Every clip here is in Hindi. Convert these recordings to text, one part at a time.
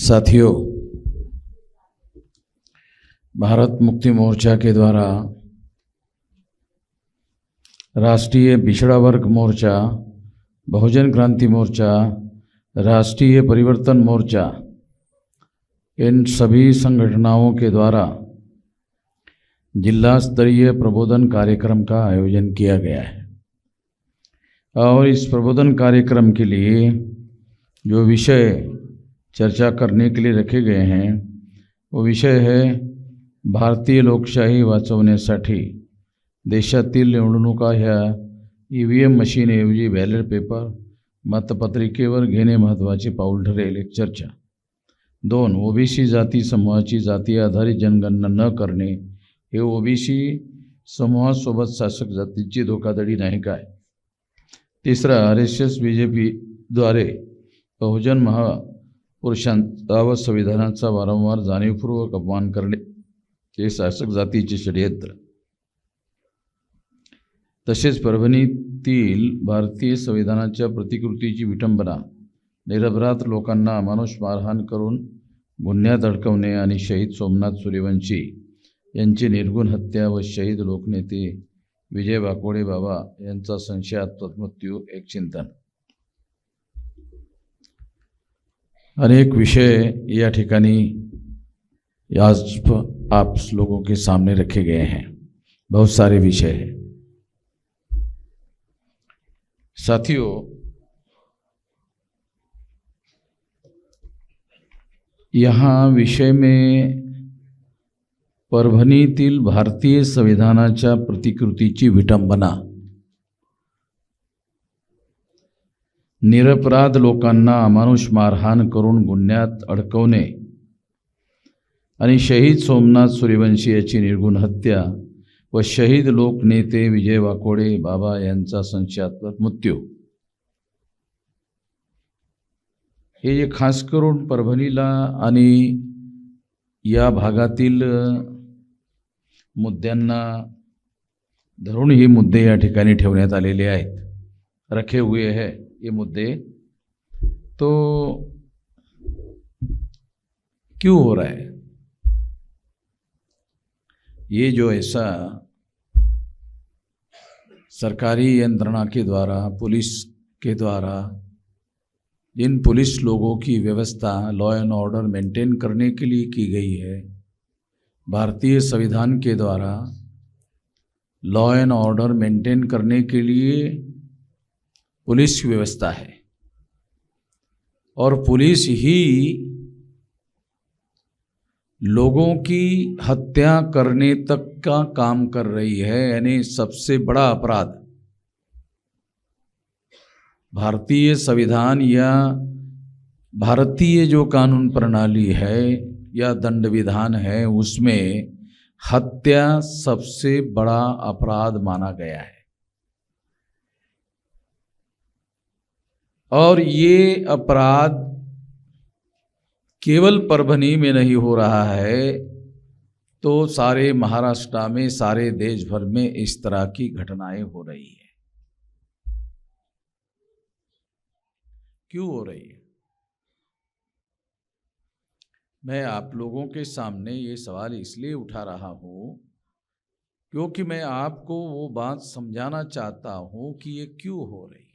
साथियों, भारत मुक्ति मोर्चा के द्वारा राष्ट्रीय पिछड़ा वर्ग मोर्चा, बहुजन क्रांति मोर्चा, राष्ट्रीय परिवर्तन मोर्चा, इन सभी संगठनों के द्वारा जिला स्तरीय प्रबोधन कार्यक्रम का आयोजन किया गया है। और इस प्रबोधन कार्यक्रम के लिए जो विषय चर्चा करने के लिए रखे गए हैं वो विषय है भारतीय लोकशाही वाचवण्यासाठी देशातील निवडणुका ह्या EVM मशीनऐवजी बॅलेट पेपर मतपत्रिकेवर घेणे महत्त्वाचे पाऊल ठरेल। एक चर्चा। 2. ओबीसी जाती समूहाची जाती आधारित जनगणना न करणे हे ओबीसी समूहासोबत शासक जातीची धोकाधडी नाही काय। 3. RSS BJP द्वारे बहुजन महापुरुषांचा व संविधानाचा वारंवार जाणीवपूर्वक अपमान करणे हे शासक जातीचे षडयंत्र। तसेच परभणीतील भारतीय संविधानाच्या प्रतिकृतीची विटंबना, निरपराध लोकांना अमानुष मारहाण करून गुन्ह्यात अडकवणे आणि शहीद सोमनाथ सूर्यवंशी यांची निर्गुण हत्या व शहीद लोकनेते विजय वाकोडे बाबा यांचा संशयास्पद मृत्यू एक चिंतन। अनेक विषय या ठिकाणी आज आप लोगों के सामने रखे गए हैं। बहुत सारे विषय हैं। साथियों, यहाँ विषय में परभणीतील भारतीय संविधानाच्या प्रतिकृतीची विटंबना, निरपराध लोकांना अमानुष मारहाण करून गुन्ह्यात अडकवणे आणि शहीद सोमनाथ सूर्यवंशी याची निर्गुण हत्या व शहीद लोकनेते विजय वाकोडे बाबा यांचा संशयास्पद मृत्यू, हे जे खास करून परभणीला आणि या भागातील मुद्द्यांना धरून हे मुद्दे या ठिकाणी ठेवण्यात आलेले आहेत, रखे हुए हैं ये मुद्दे। तो क्यों हो रहा है ये? जो ऐसा सरकारी यंत्रणा के द्वारा, पुलिस के द्वारा जिन पुलिस लोगों की व्यवस्था लॉ एंड ऑर्डर मेंटेन करने के लिए की गई है, भारतीय संविधान के द्वारा लॉ एंड ऑर्डर मेंटेन करने के लिए पुलिस की व्यवस्था है और पुलिस ही लोगों की हत्या करने तक का काम कर रही है। यानी सबसे बड़ा अपराध भारतीय संविधान या भारतीय जो कानून प्रणाली है या दंड विधान है, उसमें हत्या सबसे बड़ा अपराध माना गया है। और ये अपराध केवल परभणी में नहीं हो रहा है, तो सारे महाराष्ट्र में, सारे देश भर में इस तरह की घटनाएं हो रही है। क्यों हो रही है? मैं आप लोगों के सामने ये सवाल इसलिए उठा रहा हूं क्योंकि मैं आपको वो बात समझाना चाहता हूं कि ये क्यों हो रही है।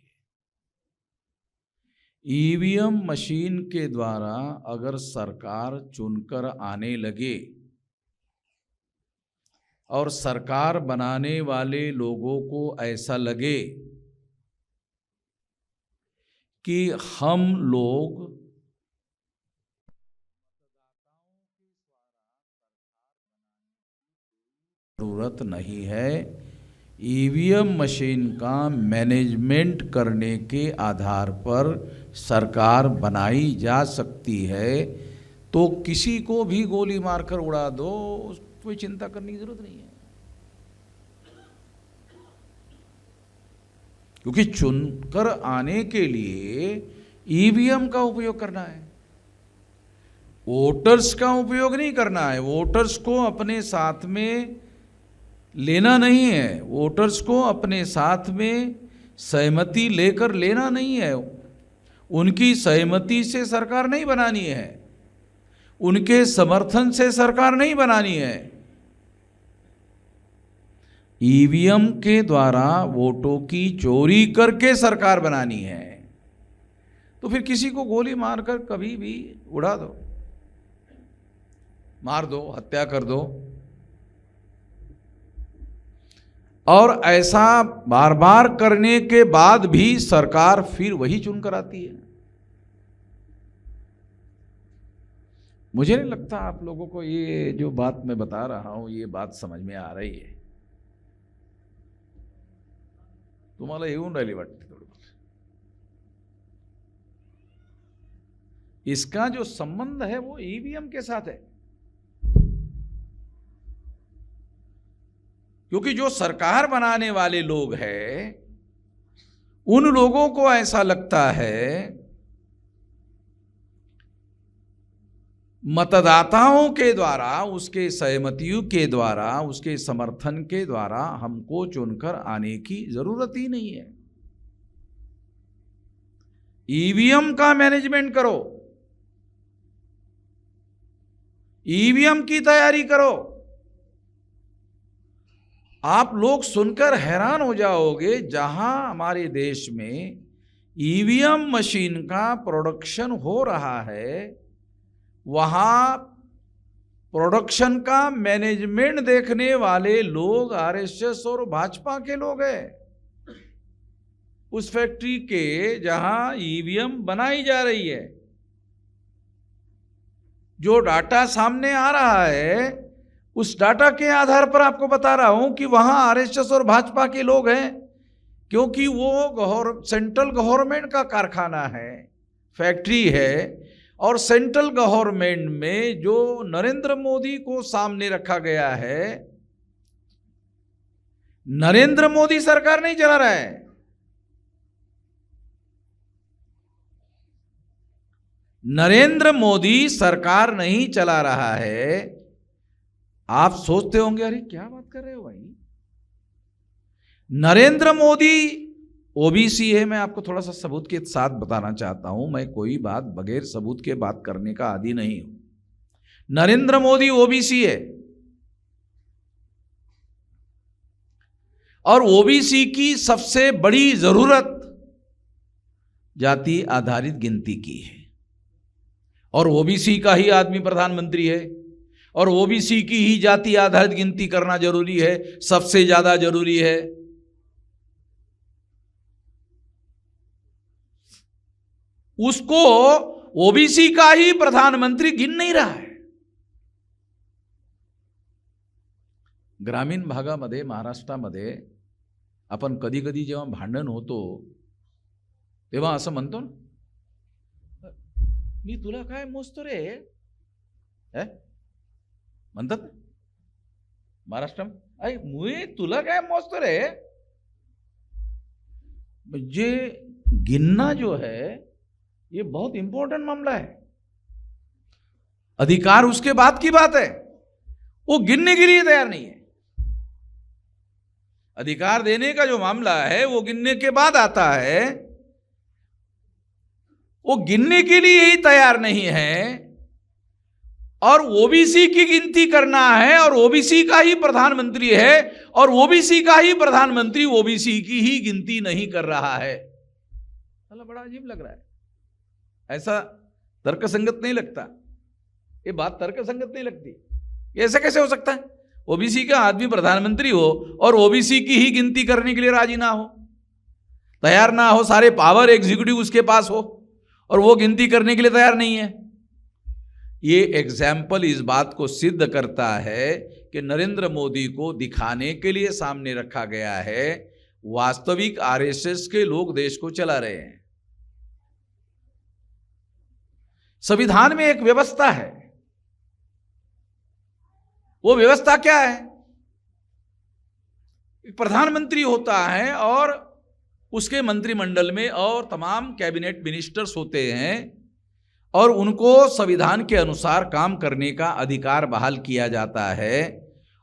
EVM मशीन के द्वारा अगर सरकार चुनकर आने लगे और सरकार बनाने वाले लोगों को ऐसा लगे कि हम लोग जरूरत नहीं है, EVM मशीन का मैनेजमेंट करने के आधार पर सरकार बनाई जा सकती है, तो किसी को भी गोली मारकर उड़ा दो, कोई चिंता करने की जरूरत नहीं है। क्योंकि चुनकर आने के लिए EVM का उपयोग करना है, वोटर्स का उपयोग नहीं करना है। वोटर्स को अपने साथ में लेना नहीं है, वोटर्स को अपने साथ में सहमति लेकर लेना नहीं है, उनकी सहमति से सरकार नहीं बनानी है। उनके समर्थन से सरकार नहीं बनानी है। ईवीएम के द्वारा वोटों की चोरी करके सरकार बनानी है। तो फिर किसी को गोली मारकर कभी भी उड़ा दो, मार दो, हत्या कर दो, और ऐसा बार बार करने के बाद भी सरकार फिर वही चुनकर आती है। मुझे नहीं लगता आप लोगों को ये जो बात मैं बता रहा हूं ये बात समझ में आ रही है। तुम्हाला येऊन राहिली वाटते थोड़ी। इसका जो संबंध है वो ईवीएम के साथ है, क्योंकि जो सरकार बनाने वाले लोग हैं उन लोगों को ऐसा लगता है मतदाताओं के द्वारा, उसके सहमतियों के द्वारा, उसके समर्थन के द्वारा हमको चुनकर आने की जरूरत ही नहीं है। ईवीएम का मैनेजमेंट करो, ईवीएम की तैयारी करो। आप लोग सुनकर हैरान हो जाओगे, जहां हमारे देश में ईवीएम मशीन का प्रोडक्शन हो रहा है वहां प्रोडक्शन का मैनेजमेंट देखने वाले लोग आरएसएस और भाजपा के लोग हैं। उस फैक्ट्री के जहां ईवीएम बनाई जा रही है, जो डाटा सामने आ रहा है उस डाटा के आधार पर आपको बता रहा हूं कि वहां आरएसएस और भाजपा के लोग हैं, क्योंकि वो सेंट्रल गवर्नमेंट का कारखाना है, फैक्ट्री है। और सेंट्रल गवर्नमेंट में जो नरेंद्र मोदी को सामने रखा गया है, नरेंद्र मोदी सरकार नहीं चला रहा है, नरेंद्र मोदी सरकार नहीं चला रहा है। आप सोचते होंगे अरे क्या बात कर रहे हो भाई, नरेंद्र मोदी ओबीसी है। मैं आपको थोड़ा सा सबूत के साथ बताना चाहता हूं, मैं कोई बात बगैर सबूत के बात करने का आदी नहीं हूं। नरेंद्र मोदी ओबीसी है और ओबीसी की सबसे बड़ी जरूरत जाति आधारित गिनती की है, और ओबीसी का ही आदमी प्रधानमंत्री है, और ओबीसी की ही जाति आधारित गिनती करना जरूरी है, सबसे ज्यादा जरूरी है। उसको ओबीसी का ही प्रधानमंत्री गिन नहीं रहा है। ग्रामीण भागामध्ये, महाराष्ट्रामध्ये आपण कधी कधी जेव्हा भांडण होतो तेव्हा असं म्हणतो ना, मी तुला काय मोजतो रे, म्हणतात महाराष्ट्रात, अरे मी तुला काय मोजतो रे। म्हणजे गिनना जो है ये बहुत इंपॉर्टेंट मामला है। अधिकार उसके बाद की बात है, वो गिनने के लिए तैयार नहीं है। अधिकार देने का जो मामला है वो गिनने के बाद आता है, वो गिनने के लिए ही तैयार नहीं है। और ओबीसी की गिनती करना है, और ओबीसी का ही प्रधानमंत्री है, और ओबीसी का ही प्रधानमंत्री ओबीसी की ही गिनती नहीं कर रहा है। बड़ा अजीब लग रहा है, ऐसा तर्कसंगत नहीं लगता, ये बात तर्कसंगत नहीं लगती। ऐसा कैसे हो सकता है ओबीसी का आदमी प्रधानमंत्री हो और ओबीसी की ही गिनती करने के लिए राजी ना हो, तैयार ना हो, सारे पावर एग्जीक्यूटिव उसके पास हो और वो गिनती करने के लिए तैयार नहीं है। ये एग्जाम्पल इस बात को सिद्ध करता है कि नरेंद्र मोदी को दिखाने के लिए सामने रखा गया है, वास्तविक आरएसएस के लोग देश को चला रहे हैं। संविधान में एक व्यवस्था है, वो व्यवस्था क्या है? प्रधानमंत्री होता है और उसके मंत्रिमंडल में और तमाम कैबिनेट मिनिस्टर्स होते हैं, और उनको संविधान के अनुसार काम करने का अधिकार बहाल किया जाता है,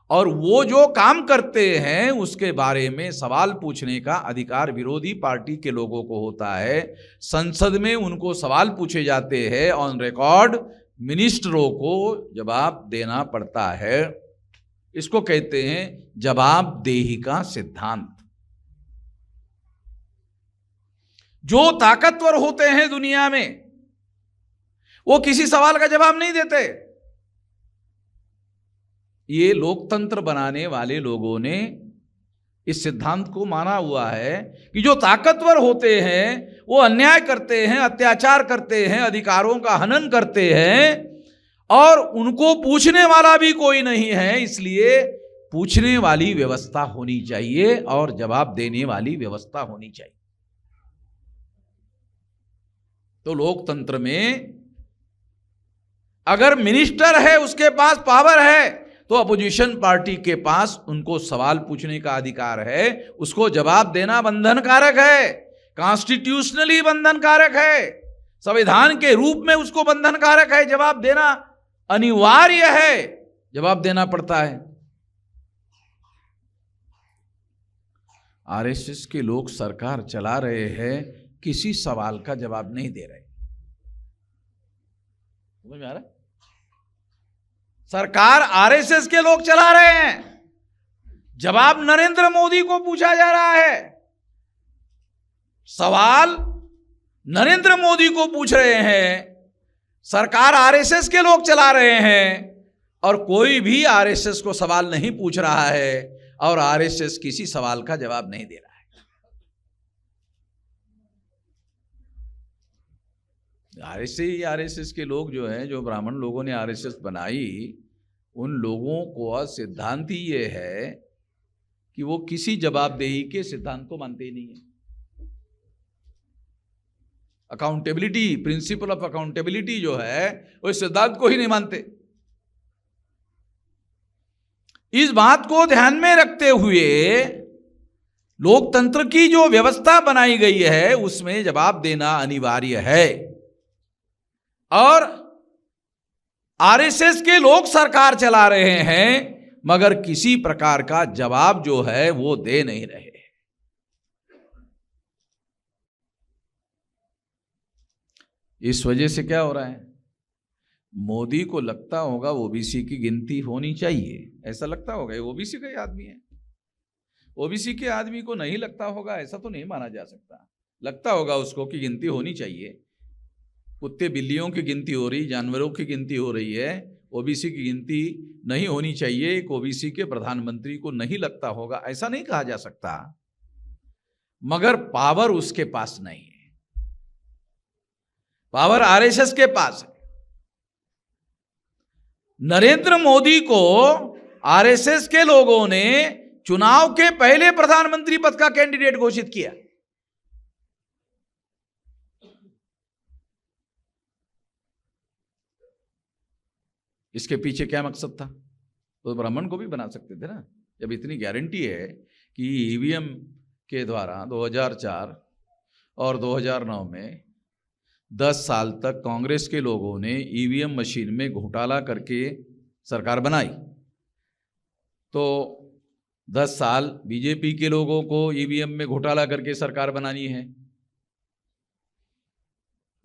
और वो जो काम करते हैं उसके बारे में सवाल पूछने का अधिकार विरोधी पार्टी के लोगों को होता है। संसद में उनको सवाल पूछे जाते हैं ऑन रिकॉर्ड मिनिस्टरों को जवाब देना पड़ता है। इसको कहते हैं जवाबदेही का सिद्धांत। जो ताकतवर होते हैं दुनिया में वो किसी सवाल का जवाब नहीं देते। ये लोकतंत्र बनाने वाले लोगों ने इस सिद्धांत को माना हुआ है कि जो ताकतवर होते हैं वो अन्याय करते हैं, अत्याचार करते हैं, अधिकारों का हनन करते हैं और उनको पूछने वाला भी कोई नहीं है। इसलिए पूछने वाली व्यवस्था होनी चाहिए और जवाब देने वाली व्यवस्था होनी चाहिए। तो लोकतंत्र में अगर मिनिस्टर है, उसके पास पावर है, तो अपोजिशन पार्टी के पास उनको सवाल पूछने का अधिकार है, उसको जवाब देना बंधन कारक है, कॉन्स्टिट्यूशनली बंधन कारक है, संविधान के रूप में उसको बंधन कारक है, जवाब देना अनिवार्य है, जवाब देना पड़ता है। आरएसएस के लोग सरकार चला रहे हैं, किसी सवाल का जवाब नहीं दे रहे। समझ में आ रहा है? सरकार आरएसएस के लोग चला रहे हैं, जवाब नरेंद्र मोदी को पूछा जा रहा है, सवाल नरेंद्र मोदी को पूछ रहे हैं, सरकार आरएसएस के लोग चला रहे हैं और कोई भी आरएसएस को सवाल नहीं पूछ रहा है और आरएसएस किसी सवाल का जवाब नहीं दे रहा है। आरएसएस के लोग जो हैं, जो ब्राह्मण लोगों ने आरएसएस बनाई, उन लोगों को सिद्धांत ही ये है कि वो किसी जवाबदेही के सिद्धांत को मानते ही नहीं है। अकाउंटेबिलिटी, प्रिंसिपल ऑफ अकाउंटेबिलिटी जो है, वो इस सिद्धांत को ही नहीं मानते। इस बात को ध्यान में रखते हुए लोकतंत्र की जो व्यवस्था बनाई गई है उसमें जवाब देना अनिवार्य है और आरएसएस के लोग सरकार चला रहे हैं मगर किसी प्रकार का जवाब जो है वो दे नहीं रहे। इस वजह से क्या हो रहा है, मोदी को लगता होगा ओबीसी की गिनती होनी चाहिए, ऐसा लगता होगा, ये ओबीसी का ही आदमी है। ओबीसी के आदमी को नहीं लगता होगा ऐसा तो नहीं माना जा सकता। लगता होगा उसको कि गिनती होनी चाहिए। कुत्ते बिल्लियों की गिनती हो रही, जानवरों की गिनती हो रही है, ओबीसी की गिनती नहीं होनी चाहिए। एक ओबीसी के प्रधानमंत्री को नहीं लगता होगा, ऐसा नहीं कहा जा सकता। मगर पावर उसके पास नहीं है, पावर आरएसएस के पास है। नरेंद्र मोदी को आरएसएस के लोगों ने चुनाव के पहले प्रधानमंत्री पद का कैंडिडेट घोषित किया। इसके पीछे क्या मकसद था? तो ब्राह्मण को भी बना सकते थे ना, जब इतनी गारंटी है कि ईवीएम के द्वारा 2004 और 2009 में 10 साल तक कांग्रेस के लोगों ने ईवीएम मशीन में घोटाला करके सरकार बनाई, तो 10 साल बीजेपी के लोगों को ईवीएम में घोटाला करके सरकार बनानी है।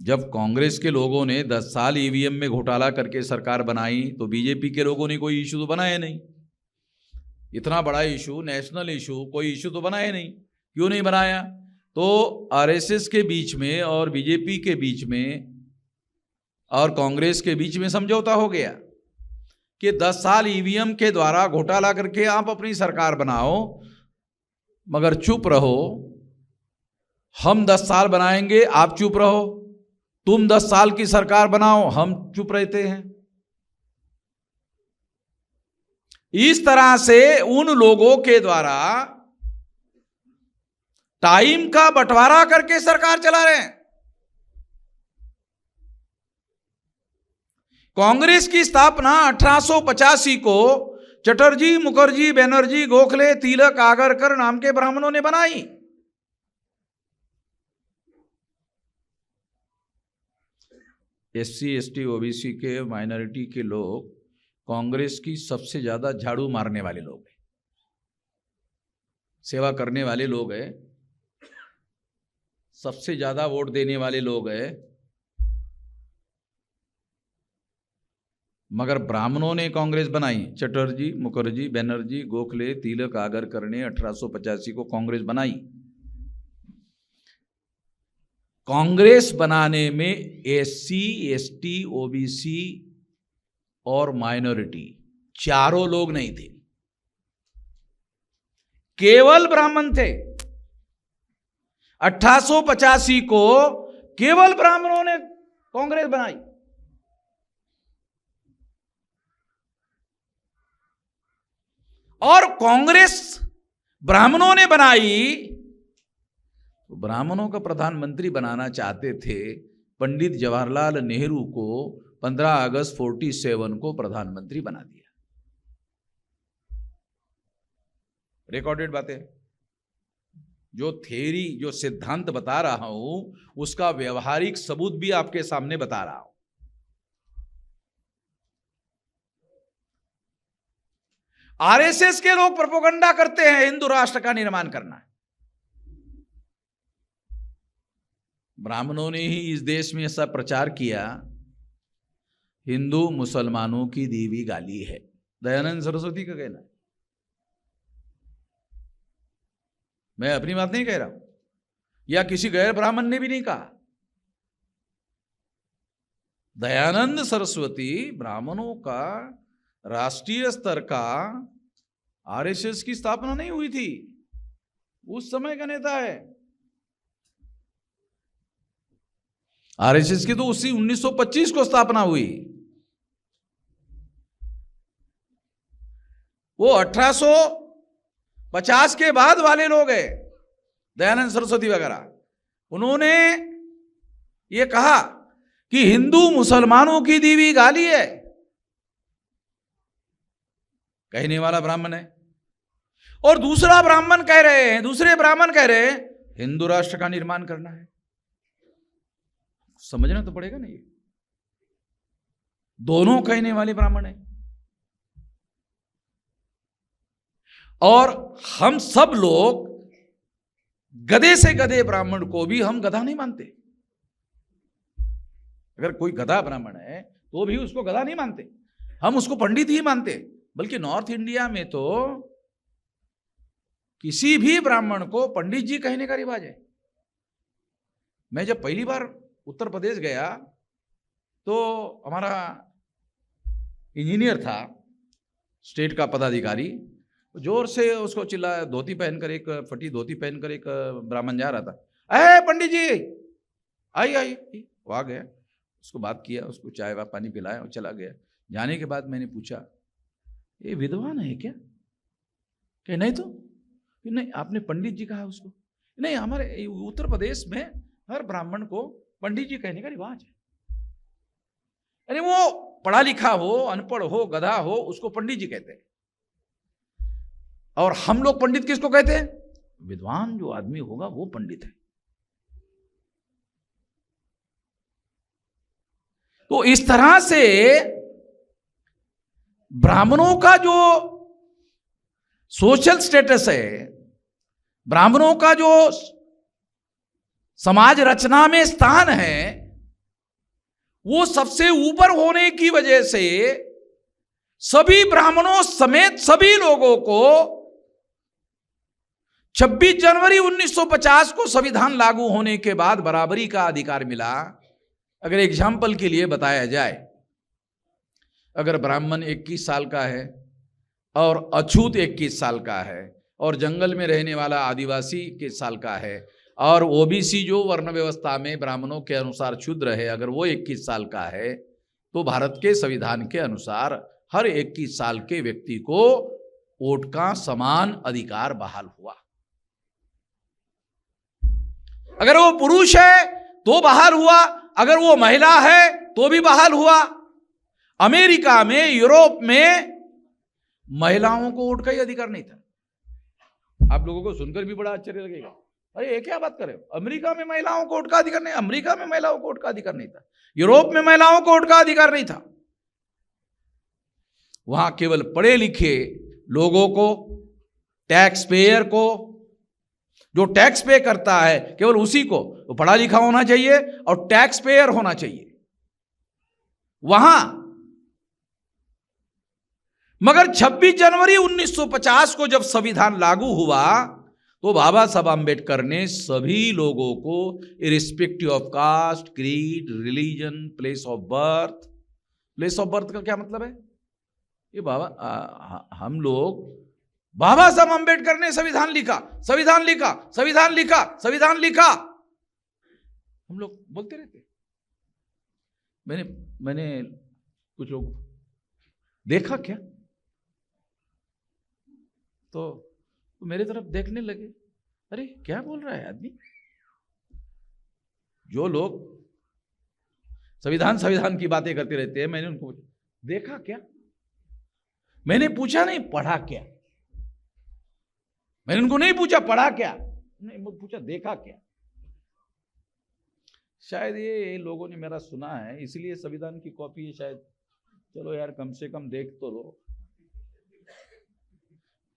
जब कांग्रेस के लोगों ने 10 साल ईवीएम में घोटाला करके सरकार बनाई तो बीजेपी के लोगों ने कोई इशू तो बनाया नहीं। इतना बड़ा इशू, नेशनल इशू, कोई इशू तो बनाया नहीं। क्यों नहीं बनाया? तो आरएसएस के बीच में और बीजेपी के बीच में और कांग्रेस के बीच में समझौता हो गया कि 10 साल ईवीएम के द्वारा घोटाला करके आप अपनी सरकार बनाओ, मगर चुप रहो। हम 10 साल बनाएंगे, आप चुप रहो। तुम 10 साल की सरकार बनाओ, हम चुप रहते हैं। इस तरह से उन लोगों के द्वारा टाइम का बंटवारा करके सरकार चला रहे हैं। कांग्रेस की स्थापना 1885 को चटर्जी, मुखर्जी, बनर्जी, गोखले, तिलक, आगरकर नाम के ब्राह्मणों ने बनाई। एससी, एसटी, ओबीसी के, माइनॉरिटी के लोग कांग्रेस की सबसे ज्यादा झाड़ू मारने वाले लोग हैं, सेवा करने वाले लोग हैं, सबसे ज्यादा वोट देने वाले लोग हैं। मगर ब्राह्मणों ने कांग्रेस बनाई। चटर्जी, मुखर्जी, बनर्जी, गोखले, तिलक, आगरकर ने 1885 को कांग्रेस बनाई। कांग्रेस बनाने में एससी, एसटी, ओबीसी और माइनॉरिटी चारों लोग नहीं थे, केवल ब्राह्मण थे। 1885 को केवल ब्राह्मणों ने कांग्रेस बनाई। और कांग्रेस ब्राह्मणों ने बनाई तो ब्राह्मणों का प्रधानमंत्री बनाना चाहते थे। पंडित जवाहरलाल नेहरू को 15 अगस्त 47 को प्रधानमंत्री बना दिया। रिकॉर्डेड बातें, जो थ्योरी, जो सिद्धांत बता रहा हूं उसका व्यवहारिक सबूत भी आपके सामने बता रहा हूं। आरएसएस के लोग प्रोपेगेंडा करते हैं हिंदू राष्ट्र का निर्माण करना है। ब्राह्मणों ने ही इस देश में ऐसा प्रचार किया, हिंदू मुसलमानों की देवी गाली है। दयानंद सरस्वती का कहना है, मैं अपनी बात नहीं कह रहा हूं, या किसी गैर ब्राह्मण ने भी नहीं कहा। दयानंद सरस्वती ब्राह्मणों का राष्ट्रीय स्तर का आरएसएस की स्थापना नहीं हुई थी, उस समय का नेता है। आरएसएस की तो उसी 1925 को स्थापना हुई। वो 1850 के बाद वाले लोग हैं, दयानंद सरस्वती वगैरह। उन्होंने ये कहा कि हिंदू मुसलमानों की देवी गाली है। कहने वाला ब्राह्मण है और दूसरे ब्राह्मण कह रहे हैं हिंदू राष्ट्र का निर्माण करना है। समझना तो पड़ेगा ना, ये दोनों कहने वाले ब्राह्मण हैं। और हम सब लोग गधे से गधे ब्राह्मण को भी हम गधा नहीं मानते। अगर कोई गधा ब्राह्मण है तो भी उसको गधा नहीं मानते, हम उसको पंडित ही मानते। बल्कि नॉर्थ इंडिया में तो किसी भी ब्राह्मण को पंडित जी कहने का रिवाज है। मैं जब पहली बार उत्तर प्रदेश गया तो हमारा इंजीनियर था, स्टेट का पदाधिकारी, जोर से उसको चिल्लाया। धोती पहनकर, एक फटी धोती पहनकर एक ब्राह्मण जा रहा था। अरे पंडित जी, आई। वो आ गया, उसको बात किया, उसको चाय वा पानी पिलाया और चला गया। जाने के बाद मैंने पूछा, ये विद्वान है क्या? कहे नहीं तो। नहीं, आपने पंडित जी कहा उसको? नहीं, हमारे उत्तर प्रदेश में हर ब्राह्मण को पंडित जी कहने का रिवाज है। यानी वो पढ़ा लिखा हो, अनपढ़ हो, गधा हो, उसको पंडित जी कहते हैं। और हम लोग पंडित किसको कहते हैं? विद्वान जो आदमी होगा वो पंडित है। तो इस तरह से ब्राह्मणों का जो सोशल स्टेटस है, ब्राह्मणों का जो समाज रचना में स्थान है, वो सबसे ऊपर होने की वजह से सभी ब्राह्मणों समेत सभी लोगों को 26 जनवरी 1950 को संविधान लागू होने के बाद बराबरी का अधिकार मिला। अगर एग्जाम्पल के लिए बताया जाए, अगर ब्राह्मण 21 साल का है और अछूत 21 साल का है और जंगल में रहने वाला आदिवासी 21 साल का है और ओबीसी जो वर्ण व्यवस्था में ब्राह्मणों के अनुसार क्षुद्र है, अगर वो 21 साल का है, तो भारत के संविधान के अनुसार हर 21 साल के व्यक्ति को वोट का समान अधिकार बहाल हुआ। अगर वो पुरुष है तो बहाल हुआ, अगर वो महिला है तो भी बहाल हुआ। अमेरिका में, यूरोप में महिलाओं को वोट का ही अधिकार नहीं था। आप लोगों को सुनकर भी बड़ा आश्चर्य लगेगा, अरे ये क्या बात कर रहे हो? अमेरिका में महिलाओं को वोट का अधिकार नहीं, अमेरिका में महिलाओं को वोट का अधिकार नहीं था, यूरोप में महिलाओं को वोट का अधिकार नहीं था। वहां केवल पढ़े लिखे लोगों को, टैक्स पेयर को, जो टैक्स पे करता है केवल उसी को, वो पढ़ा लिखा होना चाहिए और टैक्स पेयर होना चाहिए। वहां मगर 26 जनवरी 1950 को जब संविधान लागू हुआ तो बाबा साहब आम्बेडकर ने सभी लोगों को irrespective of caste, creed, religion, place of birth का क्या मतलब है? ये हम लोग, बाबा साहब आम्बेडकर ने संविधान लिखा, संविधान लिखा, संविधान लिखा, संविधान लिखा, हम लोग बोलते रहते। मैंने कुछ लोग देखा क्या तो मेरे तरफ देखने लगे, अरे क्या बोल रहा है आदमी। जो लोग संविधान की बातें करते रहते हैं, मैंने उनको देखा क्या, मैंने पूछा नहीं पढ़ा क्या, मैंने उनको नहीं पूछा पढ़ा क्या, नहीं पूछा देखा क्या। शायद ये लोगों ने मेरा सुना है इसलिए संविधान की कॉपी है शायद, चलो यार कम से कम देख तो लो।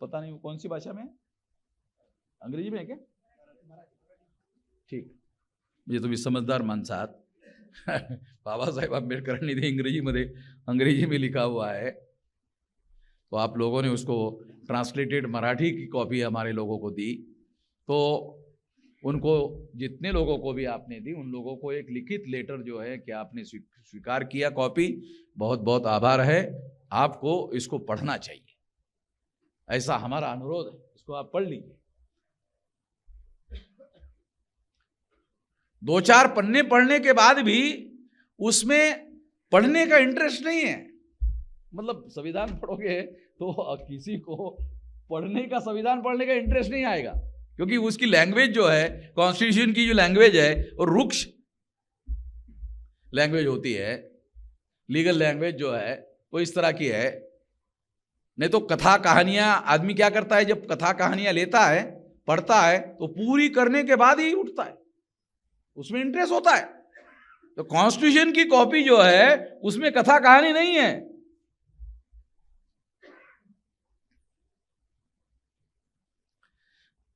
पता नहीं वो कौन सी भाषा में, अंग्रेजी में है क्या? ठीक, मुझे तुम्ही समजदार माणसात बाबासाहेब आंबेडकरांनी ते अंग्रेजी में लिखा हुआ है, तो आप लोगों ने उसको ट्रांसलेटेड मराठी की कॉपी हमारे लोगों को दी, तो उनको जितने लोगों को भी आपने दी उन लोगों को एक लिखित लेटर जो है कि आपने स्वीकार किया कॉपी, बहुत बहुत आभार है, आपको इसको पढ़ना चाहिए, ऐसा हमारा अनुरोध है, इसको आप पढ़ लीजिए। 2-4 पन्ने पढ़ने के बाद भी उसमें पढ़ने का इंटरेस्ट नहीं है। मतलब संविधान पढ़ोगे तो किसी को पढ़ने का, संविधान पढ़ने का इंटरेस्ट नहीं आएगा, क्योंकि उसकी लैंग्वेज जो है, कॉन्स्टिट्यूशन की जो लैंग्वेज है वो रुक्ष लैंग्वेज होती है, लीगल लैंग्वेज जो है वो इस तरह की है। नहीं तो कथा कहानियां, आदमी क्या करता है जब कथा कहानियां लेता है, पढ़ता है, तो पूरी करने के बाद ही उठता है, उसमें इंटरेस्ट होता है। तो कॉन्स्टिट्यूशन की कॉपी जो है उसमें कथा कहानी नहीं है।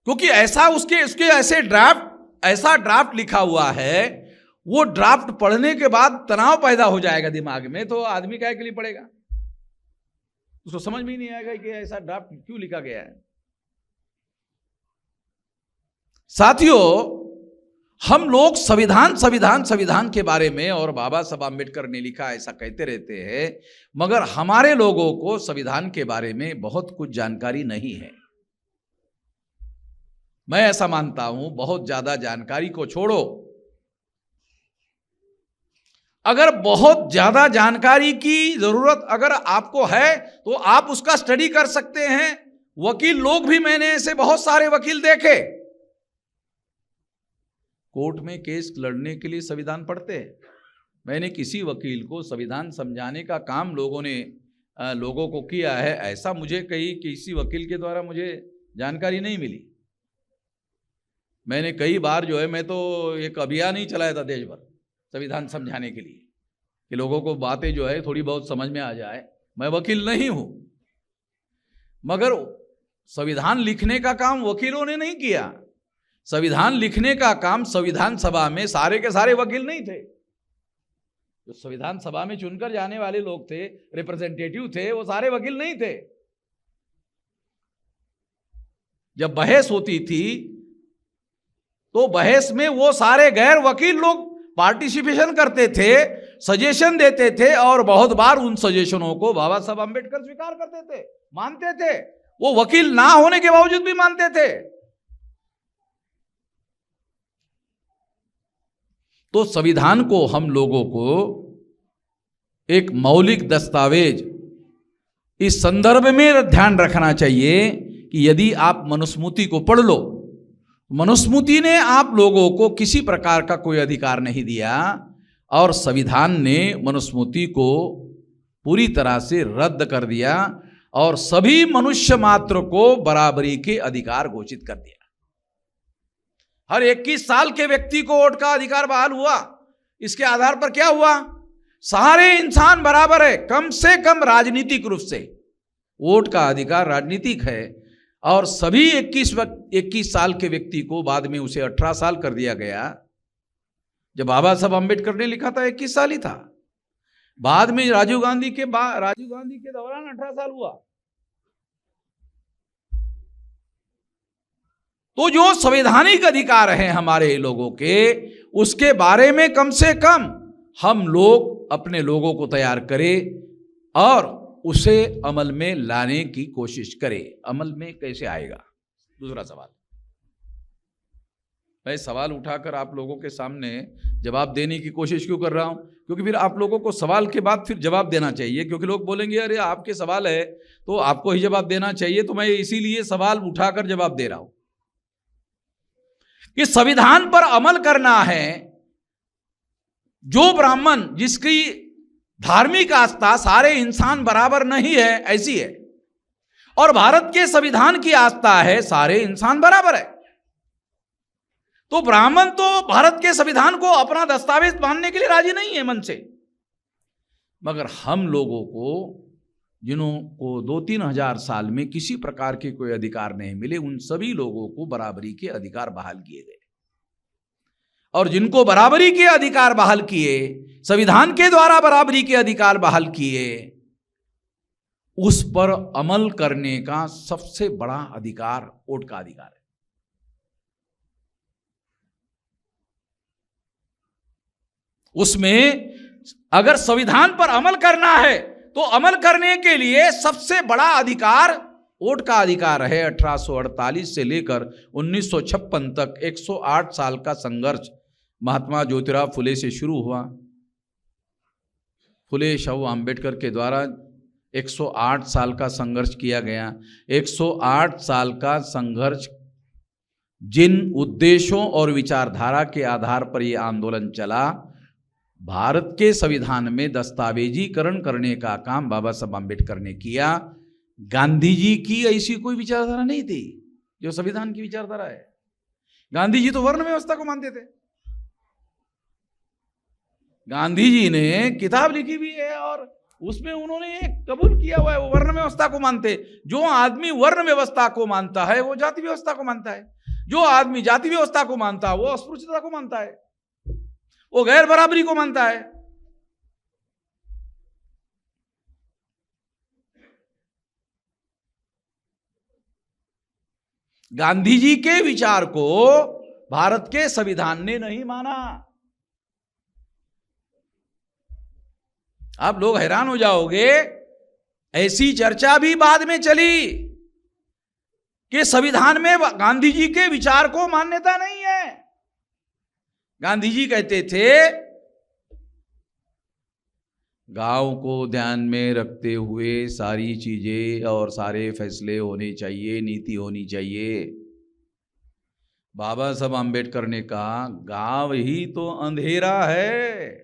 क्योंकि ऐसा उसके ऐसा ड्राफ्ट लिखा हुआ है, वो ड्राफ्ट पढ़ने के बाद तनाव पैदा हो जाएगा दिमाग में, तो आदमी काहे के लिए पढ़ेगा? उसको समझ में ही नहीं आएगा कि ऐसा ड्राफ्ट क्यों लिखा गया है। साथियों, हम लोग संविधान के बारे में और बाबा साहब आम्बेडकर ने लिखा ऐसा कहते रहते हैं, मगर हमारे लोगों को संविधान के बारे में बहुत कुछ जानकारी नहीं है। मैं ऐसा मानता हूं, बहुत ज्यादा जानकारी को छोड़ो, अगर बहुत ज्यादा जानकारी की जरूरत अगर आपको है तो आप उसका स्टडी कर सकते हैं। वकील लोग भी, मैंने ऐसे बहुत सारे वकील देखे, कोर्ट में केस लड़ने के लिए संविधान पढ़ते हैं। मैंने किसी वकील को संविधान समझाने का काम लोगों को किया है, ऐसा मुझे किसी वकील के द्वारा मुझे जानकारी नहीं मिली। मैंने कई बार जो है, मैं तो एक अभियान ही चलाया था देश भर संविधान समझाने के लिए, कि लोगों को बातें जो है थोड़ी बहुत समझ में आ जाए। मैं वकील नहीं हूं, मगर संविधान लिखने का काम वकीलों ने नहीं किया। संविधान लिखने का काम संविधान सभा में सारे के सारे वकील नहीं थे। जो संविधान सभा में चुनकर जाने वाले लोग थे, रिप्रेजेंटेटिव थे, वो सारे वकील नहीं थे। जब बहस होती थी तो बहस में वो सारे गैर वकील लोग पार्टिसिपेशन करते थे, सजेशन देते थे, और बहुत बार उन सजेशनों को बाबा साहब आम्बेडकर स्वीकार करते थे, मानते थे। वो वकील ना होने के बावजूद भी मानते थे। तो संविधान को हम लोगों को एक मौलिक दस्तावेज इस संदर्भ में ध्यान रखना चाहिए कि यदि आप मनुस्मृति को पढ़ लो, मनुस्मृति ने आप लोगों को किसी प्रकार का कोई अधिकार नहीं दिया, और संविधान ने मनुस्मृति को पूरी तरह से रद्द कर दिया और सभी मनुष्य मात्र को बराबरी के अधिकार घोषित कर दिया। हर 21 साल के व्यक्ति को वोट का अधिकार बहाल हुआ। इसके आधार पर क्या हुआ? सारे इंसान बराबर है, कम से कम राजनीतिक रूप से। वोट का अधिकार राजनीतिक है, और सभी 21 साल के व्यक्ति को बाद में उसे 18 साल कर दिया गया। जब बाबा साहब आम्बेडकर ने लिखा था 21 साल ही था। बाद में राजीव गांधी के दौरान 18 साल हुआ। तो जो संवैधानिक अधिकार हैं हमारे लोगों के, उसके बारे में कम से कम हम लोग अपने लोगों को तैयार करें और उसे अमल में लाने की कोशिश करें। अमल में कैसे आएगा? दूसरा सवाल। मैं सवाल उठाकर आप लोगों के सामने जवाब देने की कोशिश क्यों कर रहा हूं? क्योंकि फिर आप लोगों को सवाल के बाद फिर जवाब देना चाहिए, क्योंकि लोग बोलेंगे अरे आपके सवाल है तो आपको ही जवाब देना चाहिए। तो मैं इसीलिए सवाल उठाकर जवाब दे रहा हूं कि संविधान पर अमल करना है। जो ब्राह्मण जिसकी धार्मिक आस्था सारे इंसान बराबर नहीं है ऐसी है, और भारत के संविधान की आस्था है सारे इंसान बराबर है। तो ब्राह्मण तो भारत के संविधान को अपना दस्तावेज मानने के लिए राजी नहीं है मन से, मगर हम लोगों को जिनको 2-3 हजार साल में किसी प्रकार के कोई अधिकार नहीं मिले, उन सभी लोगों को बराबरी के अधिकार बहाल किए गए। और जिनको बराबरी के अधिकार बहाल किए, संविधान के द्वारा बराबरी के अधिकार बहाल किए, उस पर अमल करने का सबसे बड़ा अधिकार वोट का अधिकार है। उसमें अगर संविधान पर अमल करना है तो अमल करने के लिए सबसे बड़ा अधिकार वोट का अधिकार है। 1848 से लेकर 1956 तक 108 साल का संघर्ष महात्मा ज्योतिराव फुले से शुरू हुआ। फुले शाहू आम्बेडकर के द्वारा 108 साल का संघर्ष किया गया। 108 साल का संघर्ष जिन उद्देश्यों और विचारधारा के आधार पर यह आंदोलन चला, भारत के संविधान में दस्तावेजीकरण करने का काम बाबा साहब आम्बेडकर ने किया। गांधी जी की ऐसी कोई विचारधारा नहीं थी जो संविधान की विचारधारा है। गांधी जी तो वर्ण व्यवस्था को मानते थे। गांधी जी ने किताब लिखी भी है और उसमें उन्होंने कबूल किया हुआ है, वो वर्ण व्यवस्था को मानते। जो आदमी वर्ण व्यवस्था को मानता है वो जाति व्यवस्था को मानता है। जो आदमी जाति व्यवस्था को मानता है वो अस्पृश्यता को मानता है, वो गैर बराबरी को मानता है। गांधी जी के विचार को भारत के संविधान ने नहीं माना। आप लोग हैरान हो जाओगे, ऐसी चर्चा भी बाद में चली कि संविधान में गांधी जी के विचार को मान्यता नहीं है। गांधी जी कहते थे गांव को ध्यान में रखते हुए सारी चीजें और सारे फैसले होने चाहिए, नीति होनी चाहिए। बाबा साहब आम्बेडकर ने कहा गांव ही तो अंधेरा है।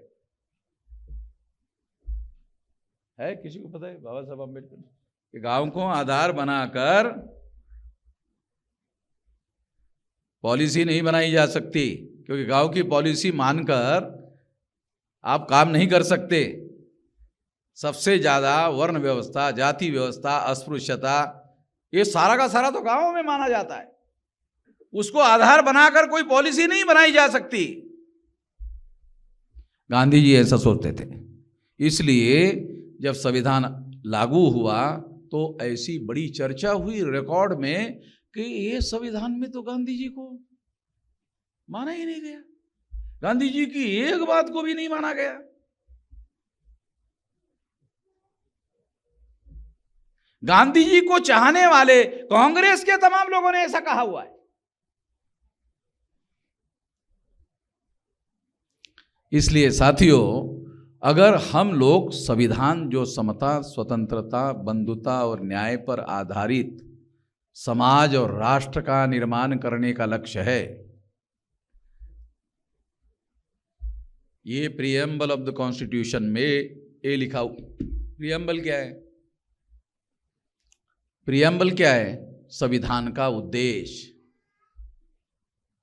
किसी को पता है बाबा साहब आम्बेडकर कि गांव को आधार बनाकर पॉलिसी नहीं बनाई जा सकती, क्योंकि गांव की पॉलिसी मानकर आप काम नहीं कर सकते। सबसे ज्यादा वर्ण व्यवस्था, जाति व्यवस्था, अस्पृश्यता, ये सारा का सारा तो गांवों में माना जाता है। उसको आधार बनाकर कोई पॉलिसी नहीं बनाई जा सकती। गांधी जी ऐसा सोचते थे। इसलिए जब संविधान लागू हुआ तो ऐसी बड़ी चर्चा हुई रिकॉर्ड में कि ये संविधान में तो गांधी जी को माना ही नहीं गया, गांधी जी की एक बात को भी नहीं माना गया। गांधी जी को चाहने वाले कांग्रेस के तमाम लोगों ने ऐसा कहा हुआ है। इसलिए साथियों, अगर हम लोग संविधान जो समता, स्वतंत्रता, बंधुता और न्याय पर आधारित समाज और राष्ट्र का निर्माण करने का लक्ष्य है, ये प्रीएम्बल ऑफ द कॉन्स्टिट्यूशन में ये लिखा हुआ। प्रीएम्बल क्या है? प्रीएम्बल क्या है? संविधान का उद्देश्य।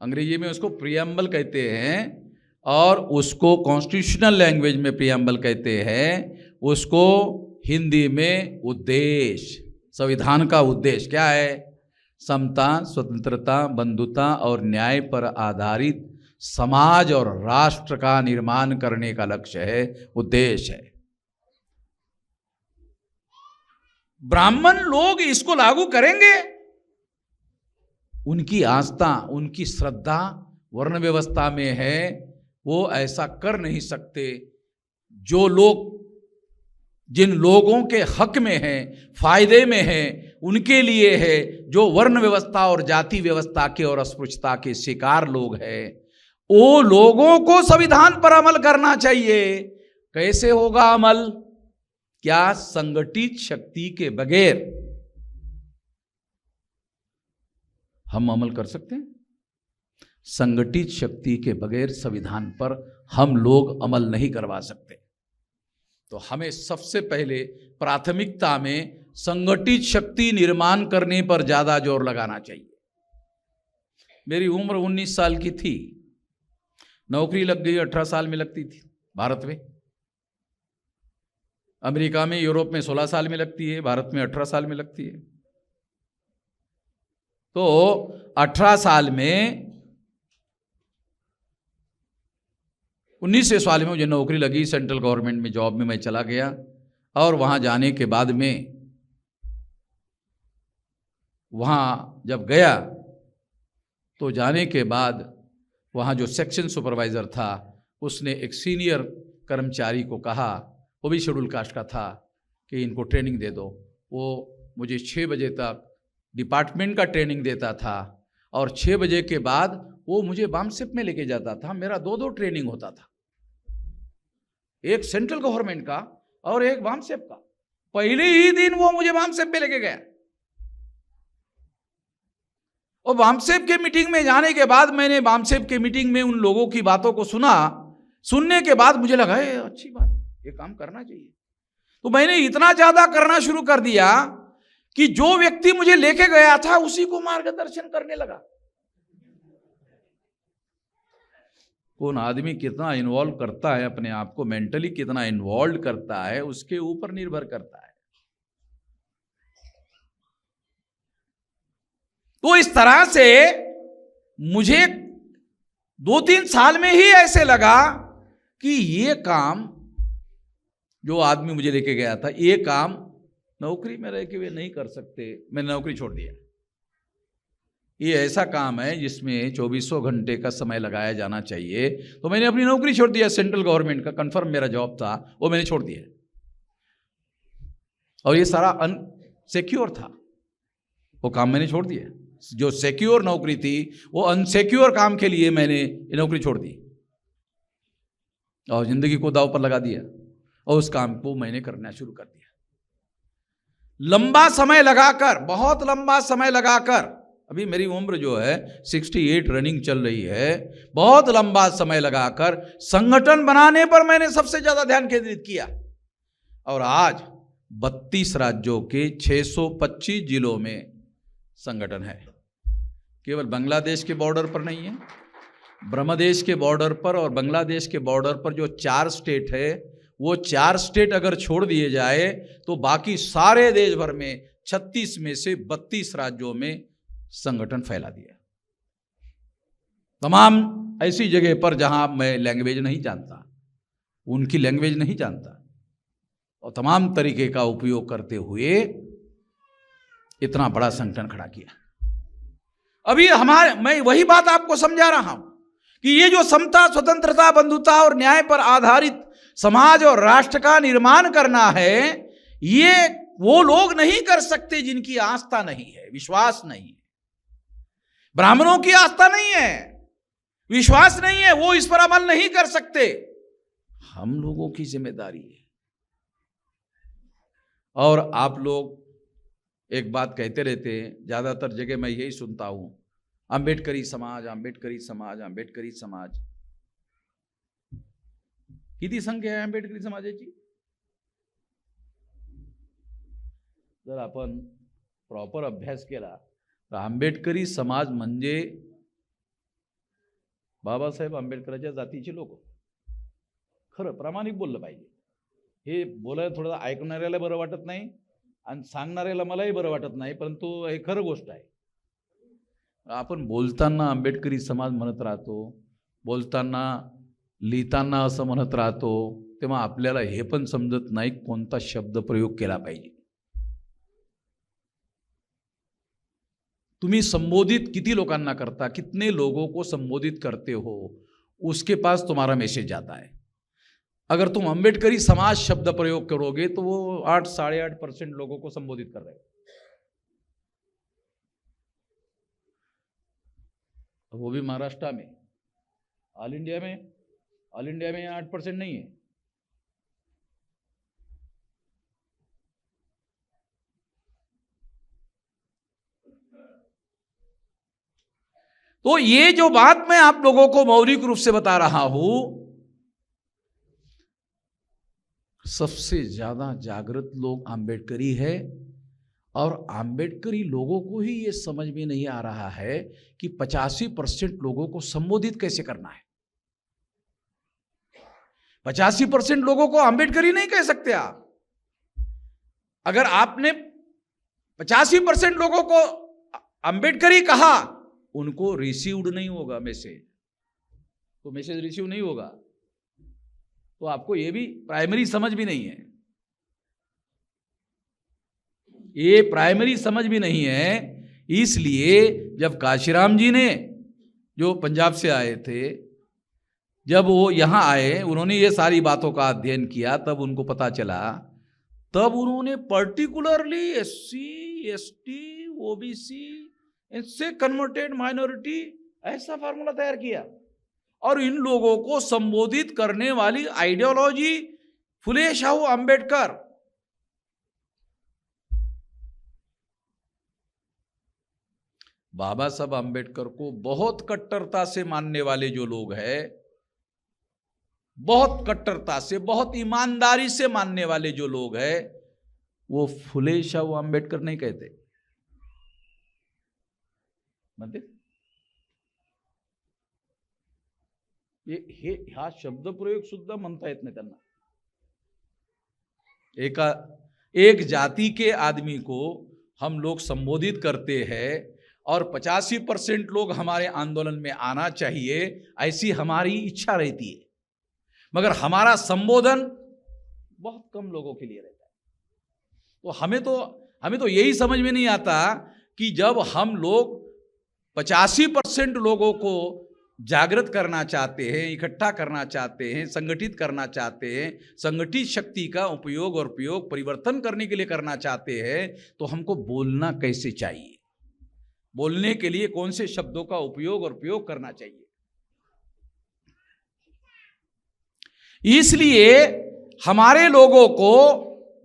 अंग्रेजी में उसको प्रीएम्बल कहते हैं और उसको कॉन्स्टिट्यूशनल लैंग्वेज में प्रीएम्बल कहते हैं। उसको हिंदी में उद्देश्य। संविधान का उद्देश्य क्या है? समता, स्वतंत्रता, बंधुता और न्याय पर आधारित समाज और राष्ट्र का निर्माण करने का लक्ष्य है, उद्देश्य है। ब्राह्मण लोग इसको लागू करेंगे? उनकी आस्था, उनकी श्रद्धा वर्ण व्यवस्था में है, वो ऐसा कर नहीं सकते। जो लोग जिन लोगों के हक में है, फायदे में है, उनके लिए है, जो वर्ण व्यवस्था और जाति व्यवस्था के और अस्पृश्यता के शिकार लोग हैं, वो लोगों को संविधान पर अमल करना चाहिए। कैसे होगा अमल? क्या संगठित शक्ति के बगैर हम अमल कर सकते हैं? संगठित शक्ति के बगैर संविधान पर हम लोग अमल नहीं करवा सकते। तो हमें सबसे पहले प्राथमिकता में संगठित शक्ति निर्माण करने पर ज्यादा जोर लगाना चाहिए। मेरी उम्र 19 साल की थी, नौकरी लग गई 18 साल में लगती थी भारत में। अमेरिका में, यूरोप में 16 साल में लगती है, भारत में 18 साल में लगती है। तो 18 साल में 19वें साल में मुझे नौकरी लगी, सेंट्रल गवर्नमेंट में जॉब में मैं चला गया। और वहाँ जाने के बाद में, वहाँ जब गया तो जाने के बाद वहाँ जो सेक्शन सुपरवाइज़र था, उसने एक सीनियर कर्मचारी को कहा, वो भी शेड्यूल कास्ट का था, कि इनको ट्रेनिंग दे दो। वो मुझे 6 बजे तक डिपार्टमेंट का ट्रेनिंग देता था और 6 बजे के बाद वो मुझे बामसेप में लेके जाता था। मेरा 2-2 ट्रेनिंग होता था, एक सेंट्रल गवर्नमेंट का और एक बामसेप का। पहले ही दिन वो मुझे बामसेप में लेके गया। और बामसेप के मीटिंग में जाने के बाद मैंने बामसेप के मीटिंग में उन लोगों की बातों को सुना। सुनने के बाद मुझे लगा ये अच्छी बात है, ये काम करना चाहिए। तो मैंने इतना ज्यादा करना शुरू कर दिया कि जो व्यक्ति मुझे लेके गया था उसी को मार्गदर्शन करने लगा। कौन आदमी कितना इन्वॉल्व करता है अपने आप को, मेंटली कितना इन्वॉल्व करता है, उसके ऊपर निर्भर करता है। तो इस तरह से मुझे 2-3 साल में ही ऐसे लगा कि ये काम जो आदमी मुझे लेके गया था, ये काम नौकरी में रह के वे नहीं कर सकते। मैंने नौकरी छोड़ दिया। ये ऐसा काम है जिसमें 2400 घंटे का समय लगाया जाना चाहिए। तो मैंने अपनी नौकरी छोड़ दिया। सेंट्रल गवर्नमेंट का कंफर्म मेरा जॉब था, वो मैंने छोड़ दिया। और ये सारा अनसिक्योर था, वो काम मैंने छोड़ दिया। जो सिक्योर नौकरी थी, वो अनसिक्योर काम के लिए मैंने ये नौकरी छोड़ दी और जिंदगी को दांव पर लगा दिया और उस काम को मैंने करना शुरू कर दिया। लंबा समय लगाकर, बहुत लंबा समय लगाकर, अभी मेरी उम्र जो है 68 रनिंग चल रही है, बहुत लंबा समय लगाकर संगठन बनाने पर मैंने सबसे ज्यादा ध्यान केंद्रित किया। और आज 32 राज्यों के 625 जिलों में संगठन है। केवल बांग्लादेश के बॉर्डर पर नहीं है, ब्रह्मदेश के बॉर्डर पर और बांग्लादेश के बॉर्डर पर जो 4 स्टेट है, वो 4 स्टेट अगर छोड़ दिए जाए तो बाकी सारे देश भर में 36 में से 32 राज्यों में संगठन फैला दिया। तमाम ऐसी जगह पर जहां मैं लैंग्वेज नहीं जानता, उनकी लैंग्वेज नहीं जानता, और तमाम तरीके का उपयोग करते हुए इतना बड़ा संगठन खड़ा किया। अभी मैं वही बात आपको समझा रहा हूं कि ये जो समता, स्वतंत्रता, बंधुता और न्याय पर आधारित समाज और राष्ट्र का निर्माण करना है, ये वो लोग नहीं कर सकते जिनकी आस्था नहीं है, विश्वास नहीं है। ब्राह्मणों की आस्था नहीं है, विश्वास नहीं है, वो इस पर अमल नहीं कर सकते। हम लोगों की जिम्मेदारी है। और आप लोग एक बात कहते रहते हैं, ज्यादातर जगह मैं यही सुनता हूं, अंबेडकरी समाज, अंबेडकरी समाज, अंबेडकरी समाज। किती संख्या आहे आंबेडकरी समाजाची? जर आपण प्रॉपर अभ्यास केला तर आंबेडकरी समाज म्हणजे बाबासाहेब आंबेडकरांच्या जातीचे लोक. खरं प्रामाणिक बोललं पाहिजे. हे बोलायला थोडं ऐकणाऱ्याला बरं वाटत नाही आणि सांगणाऱ्याला मलाही बरं वाटत नाही, परंतु हे खरं गोष्ट आहे. आपण बोलताना आंबेडकरी समाज म्हणत राहतो, बोलताना लिहिताना असं म्हणत राहतो, तेव्हा आपल्याला हे पण समजत नाही कोणता शब्द प्रयोग केला पाहिजे. तुम्ही संबोधित किती लोकांना करता, कितने लोगों को संबोधित करते हो, उसके पास तुम्हारा मैसेज जाता है। अगर तुम अंबेडकरी समाज शब्द प्रयोग करोगे तो वो 8-8.5% लोगों को संबोधित कर रहे हो, वो भी महाराष्ट्र में। ऑल इंडिया में 8% नहीं है। तो ये जो बात मैं आप लोगों को मौलिक रूप से बता रहा हूं, सबसे ज्यादा जागृत लोग आंबेडकरी है, और आंबेडकरी लोगों को ही ये समझ में नहीं आ रहा है कि 85% लोगों को संबोधित कैसे करना है। 85% लोगों को आंबेडकरी नहीं कह सकते आप। अगर आपने 85% लोगों को आंबेडकरी कहा, उनको रिसीव्ड नहीं होगा मैसेज, तो मैसेज रिसीव नहीं होगा, तो आपको ये भी प्राइमरी समझ भी नहीं है, ये प्राइमरी समझ भी नहीं है। इसलिए जब काशीराम जी ने, जो पंजाब से आए थे, जब वो यहां आए, उन्होंने ये सारी बातों का अध्ययन किया, तब उनको पता चला, तब उन्होंने पर्टिकुलरली SC, ST, OBC, इससे कन्वर्टेड माइनॉरिटी, ऐसा फार्मूला तैयार किया, और इन लोगों को संबोधित करने वाली आइडियोलॉजी फुले शाहू अंबेडकर। बाबा साहब अंबेडकर को बहुत कट्टरता से मानने वाले जो लोग हैं, बहुत कट्टरता से, बहुत ईमानदारी से मानने वाले जो लोग हैं, वो फुले शाहू अंबेडकर नहीं कहते, म्हणते हे हा शब्द प्रयोग सुद्धा म्हणता येत नाही त्यांना। एक जाति के आदमी को हम लोग संबोधित करते हैं, और 85% लोग हमारे आंदोलन में आना चाहिए, ऐसी हमारी इच्छा रहती है, मगर हमारा संबोधन बहुत कम लोगों के लिए रहता है। तो हमें तो यही समझ में नहीं आता कि जब हम लोग 85% लोगों को जागृत करना चाहते हैं, इकट्ठा करना चाहते हैं, संगठित करना चाहते हैं, संगठित शक्ति का उपयोग और प्रयोग परिवर्तन करने के लिए करना चाहते हैं, तो हमको बोलना कैसे चाहिए, बोलने के लिए कौन से शब्दों का उपयोग और प्रयोग करना चाहिए। इसलिए हमारे लोगों को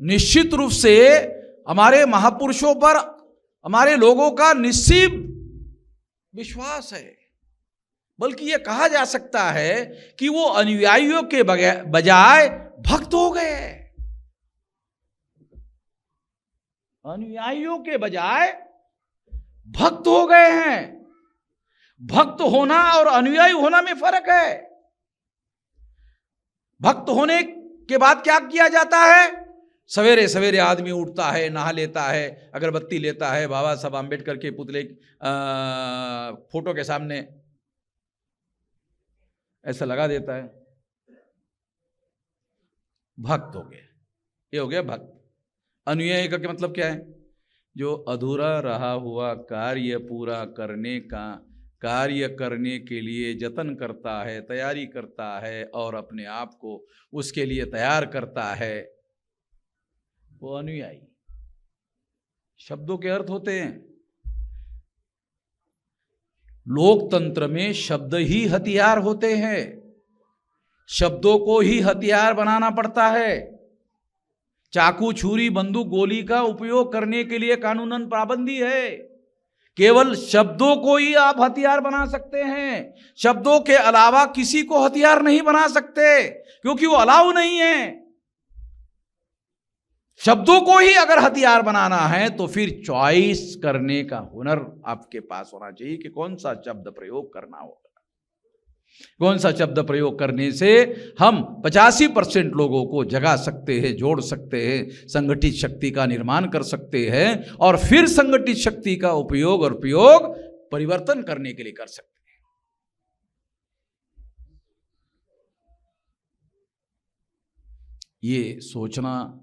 निश्चित रूप से हमारे महापुरुषों पर हमारे लोगों का निश्चित विश्वास है, बल्कि यह कहा जा सकता है कि वो अनुयायियों के बजाय भक्त हो गए, अनुयायियों के बजाय भक्त हो गए हैं। भक्त होना और अनुयायी होना में फर्क है। भक्त होने के बाद क्या किया जाता है, सवेरे सवेरे आदमी उठता है, नहा लेता है, अगरबत्ती लेता है, बाबा साहब आंबेडकर के पुतले फोटो के सामने ऐसा लगा देता है, भक्त हो गया, ये हो गया भक्त। अनुयायी का क्या मतलब क्या है, जो अधूरा रहा हुआ कार्य पूरा करने का, कार्य करने के लिए जतन करता है, तैयारी करता है, और अपने आप को उसके लिए तैयार करता है, वो अनुयायी। शब्दों के अर्थ होते हैं। लोकतंत्र में शब्द ही हथियार होते हैं, शब्दों को ही हथियार बनाना पड़ता है। चाकू, छुरी, बंदूक, गोली का उपयोग करने के लिए कानूनन पाबंदी है। केवल शब्दों को ही आप हथियार बना सकते हैं, शब्दों के अलावा किसी को हथियार नहीं बना सकते, क्योंकि वो अलाउ नहीं है। शब्दों को ही अगर हथियार बनाना है तो फिर चॉइस करने का हुनर आपके पास होना चाहिए कि कौन सा शब्द प्रयोग करना होगा, कौन सा शब्द प्रयोग करने से हम 85% लोगों को जगा सकते हैं, जोड़ सकते हैं, संगठित शक्ति का निर्माण कर सकते हैं, और फिर संगठित शक्ति का उपयोग और प्रयोग परिवर्तन करने के लिए कर सकते हैं। ये सोचना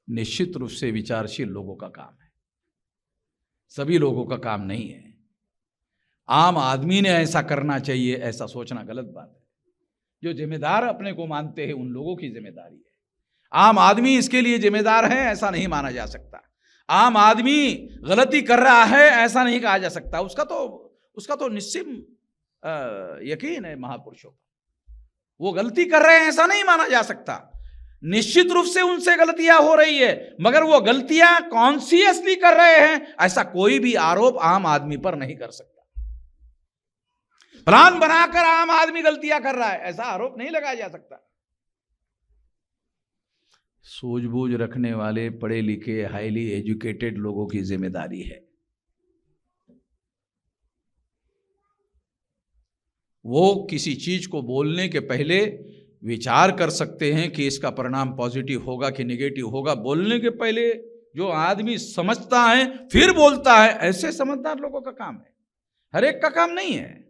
निश्चित रूप से विचारशील लोगों का काम है, सभी लोगों का काम नहीं है। आम आदमी ने ऐसा करना चाहिए, ऐसा सोचना गलत बात है। जो जिम्मेदार अपने को मानते हैं उन लोगों की जिम्मेदारी है। आम आदमी इसके लिए जिम्मेदार है ऐसा नहीं माना जा सकता। आम आदमी गलती कर रहा है ऐसा नहीं कहा जा सकता। उसका तो निश्चित यकीन है महापुरुषों का, वो गलती कर रहे हैं ऐसा नहीं माना जा सकता। निश्चित रूप से उनसे गलतियां हो रही है, मगर वो गलतियां कॉन्शियसली कर रहे हैं ऐसा कोई भी आरोप आम आदमी पर नहीं कर सकता। प्लान बनाकर आम आदमी गलतियां कर रहा है ऐसा आरोप नहीं लगाया जा सकता। सूझबूझ रखने वाले पढ़े लिखे हाईली एजुकेटेड लोगों की जिम्मेदारी है। वो किसी चीज को बोलने के पहले विचार कर सकते हैं कि इसका परिणाम पॉजिटिव होगा कि नेगेटिव होगा। बोलने के पहले जो आदमी समझता है फिर बोलता है, ऐसे समझदार लोगों का काम है। हर एक का काम नहीं है,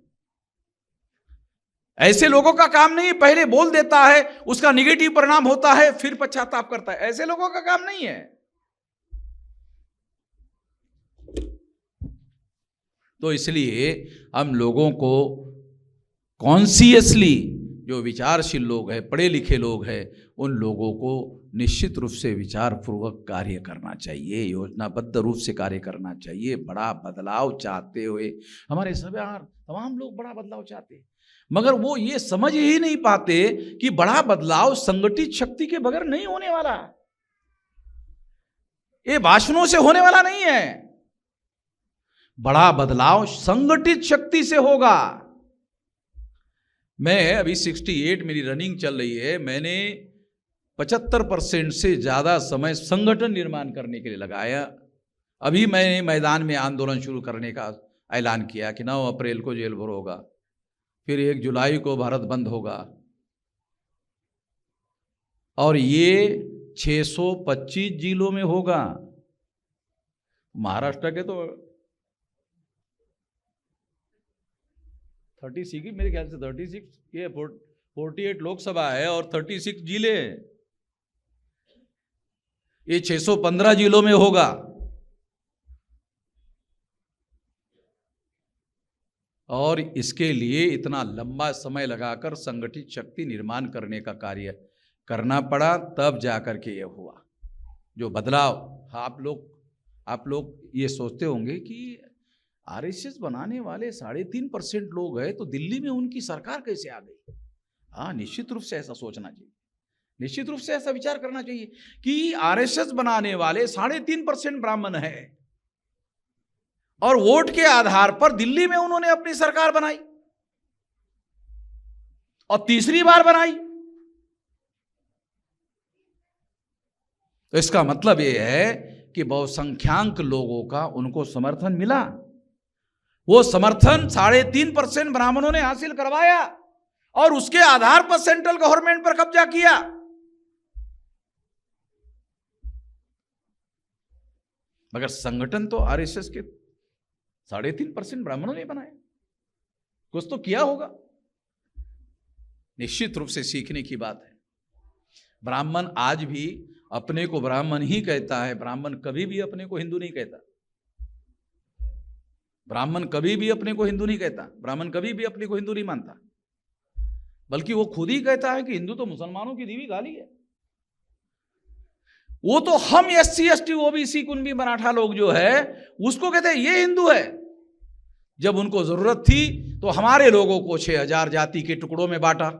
ऐसे लोगों का काम नहीं है पहले बोल देता है, उसका नेगेटिव परिणाम होता है फिर पश्चाताप करता है। ऐसे लोगों का काम नहीं है। तो इसलिए हम लोगों को कॉन्शियसली, जो विचारशील लोग हैं, पढ़े लिखे लोग हैं, उन लोगों को निश्चित रूप से विचार पूर्वक कार्य करना चाहिए, योजनाबद्ध रूप से कार्य करना चाहिए। बड़ा बदलाव चाहते हुए हमारे तमाम लोग बड़ा बदलाव चाहते हैं, मगर वो ये समझ ही नहीं पाते कि बड़ा बदलाव संगठित शक्ति के बगैर नहीं होने वाला, ये भाषणों से होने वाला नहीं है। बड़ा बदलाव संगठित शक्ति से होगा। मैं अभी 68 मेरी रनिंग चल रही है, मैंने 75% से ज़्यादा समय संगठन निर्माण करने के लिए लगाया। अभी मैंने मैदान में आंदोलन शुरू करने का ऐलान किया कि 9 अप्रैल को जेल भरो होगा, फिर 1 जुलाई को भारत बंद होगा, और ये 625 जिलों में होगा। महाराष्ट्र के तो 36, मेरे ख्याल से 36, ये 48 लोकसभा है और 36 जिले, ये 615 जिलों में होगा। और इसके लिए इतना लंबा समय लगाकर संगठित शक्ति निर्माण करने का कार्य करना पड़ा, तब जाकर के ये हुआ जो बदलाव। आप लोग ये सोचते होंगे कि आरएसएस बनाने वाले 3.5% लोग हैं तो दिल्ली में उनकी सरकार कैसे आ गई। हाँ, निश्चित रूप से ऐसा सोचना चाहिए, निश्चित रूप से ऐसा विचार करना चाहिए कि आरएसएस बनाने वाले 3.5% ब्राह्मण है और वोट के आधार पर दिल्ली में उन्होंने अपनी सरकार बनाई और तीसरी बार बनाई। तो इसका मतलब यह है कि बहुसंख्यांक लोगों का उनको समर्थन मिला। वो समर्थन 3.5% ब्राह्मणों ने हासिल करवाया और उसके आधार पर सेंट्रल गवर्नमेंट पर कब्जा किया। मगर संगठन तो आरएसएस के 3.5% ब्राह्मणों ने बनाया, कुछ तो किया होगा। निश्चित रूप से सीखने की बात है। ब्राह्मण आज भी अपने को ब्राह्मण ही कहता है, ब्राह्मण कभी भी अपने को हिंदू नहीं कहता। ब्राह्मण कभी भी अपने को हिंदू नहीं कहता, ब्राह्मण कभी भी अपने को हिंदू नहीं मानता, बल्कि वो खुद ही कहता है कि हिंदू तो मुसलमानों की दी हुई गाली है। वो तो हम SC ST OBC Kunbi Maratha लोग जो है उसको कहते हैं ये हिंदू है। जब उनको जरूरत थी तो हमारे लोगों को 6000 जाति के टुकड़ों में बांटा।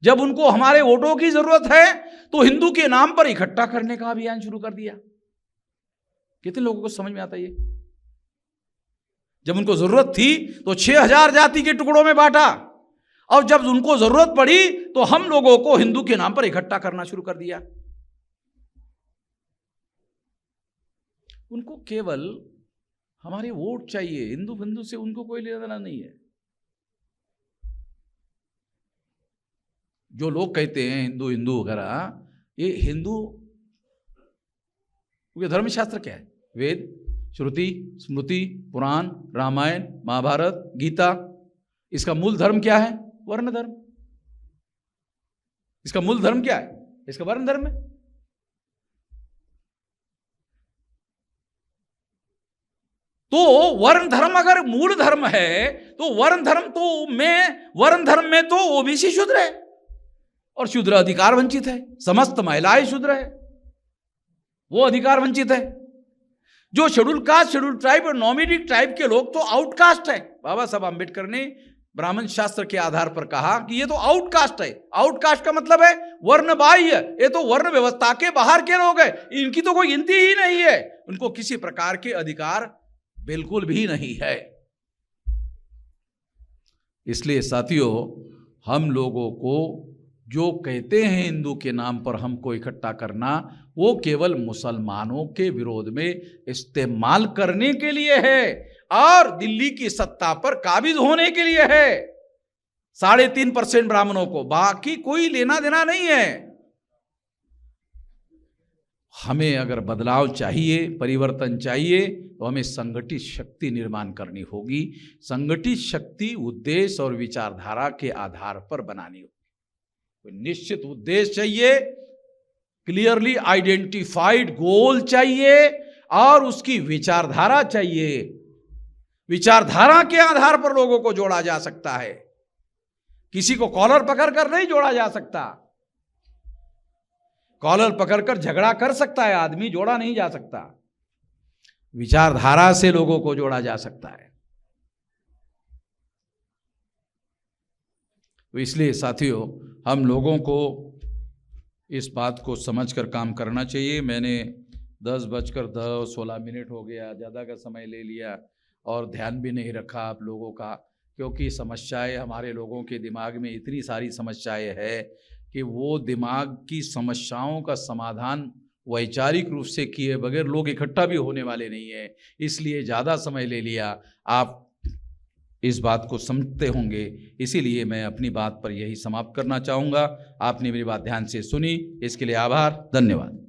जब उनको हमारे वोटों की जरूरत है तो हिंदू के नाम पर इकट्ठा करने का अभियान शुरू कर दिया। कितने लोगों को समझ में आता है ये? जब उनको जरूरत थी तो 6000 जाति के टुकड़ों में बांटा, और जब उनको जरूरत पड़ी तो हम लोगों को हिंदू के नाम पर इकट्ठा करना शुरू कर दिया। उनको केवल हमारे वोट चाहिए, हिंदू से उनको कोई लेना देना नहीं है। जो लोग कहते हैं हिंदू हिंदू वगैरह, ये हिंदू धर्मशास्त्र क्या है? वेद, श्रुति, स्मृति, पुराण, रामायण, महाभारत, गीता। इसका मूल धर्म क्या है? वर्ण धर्म। इसका मूल धर्म क्या है? इसका वर्ण धर्म है। तो वर्ण धर्म अगर मूल धर्म है तो वर्ण धर्म में तो ओबीसी शूद्र है और शूद्र अधिकार वंचित है, समस्त महिलाएं शूद्र है, वो अधिकार वंचित है। जो शेड्यूल कास्ट, शेड्यूल ट्राइब और नॉमिनेटेड ट्राइब के लोग तो आउटकास्ट है। बाबा साहब आम्बेडकर ने ब्राह्मण शास्त्र के आधार पर कहा कि ये तो आउटकास्ट है। आउटकास्ट का मतलब है वर्ण बाह्य, ये तो वर्ण व्यवस्था के बाहर के लोग हैं, इनकी तो कोई गिनती ही नहीं है, उनको किसी प्रकार के अधिकार बिल्कुल भी नहीं है। इसलिए साथियों, हम लोगों को जो कहते हैं हिंदू के नाम पर हमको इकट्ठा करना, वो केवल मुसलमानों के विरोध में इस्तेमाल करने के लिए है और दिल्ली की सत्ता पर काबिज होने के लिए है। 3.5% ब्राह्मणों को, बाकी कोई लेना देना नहीं है। हमें अगर बदलाव चाहिए, परिवर्तन चाहिए, तो हमें संगठित शक्ति निर्माण करनी होगी। संगठित शक्ति उद्देश्य और विचारधारा के आधार पर बनानी होगी। कोई निश्चित उद्देश्य चाहिए, क्लियरली आइडेंटिफाइड गोल चाहिए और उसकी विचारधारा चाहिए। विचारधारा के आधार पर लोगों को जोड़ा जा सकता है, किसी को कॉलर पकड़कर नहीं जोड़ा जा सकता। कॉलर पकड़कर झगड़ा कर सकता है आदमी, जोड़ा नहीं जा सकता। विचारधारा से लोगों को जोड़ा जा सकता है। तो इसलिए साथियों, हम लोगों को इस बात को समझकर काम करना चाहिए। मैंने 10:16 हो गया, ज़्यादा का समय ले लिया और ध्यान भी नहीं रखा आप लोगों का, क्योंकि समस्याएं हमारे लोगों के दिमाग में इतनी सारी समस्याएं हैं कि वो दिमाग की समस्याओं का समाधान वैचारिक रूप से किए बगैर लोग इकट्ठा भी होने वाले नहीं है। इसलिए ज़्यादा समय ले लिया। आप इस बात को समझते होंगे, इसीलिए मैं अपनी बात पर यही समाप्त करना चाहूँगा। आपने मेरी बात ध्यान से सुनी, इसके लिए आभार, धन्यवाद।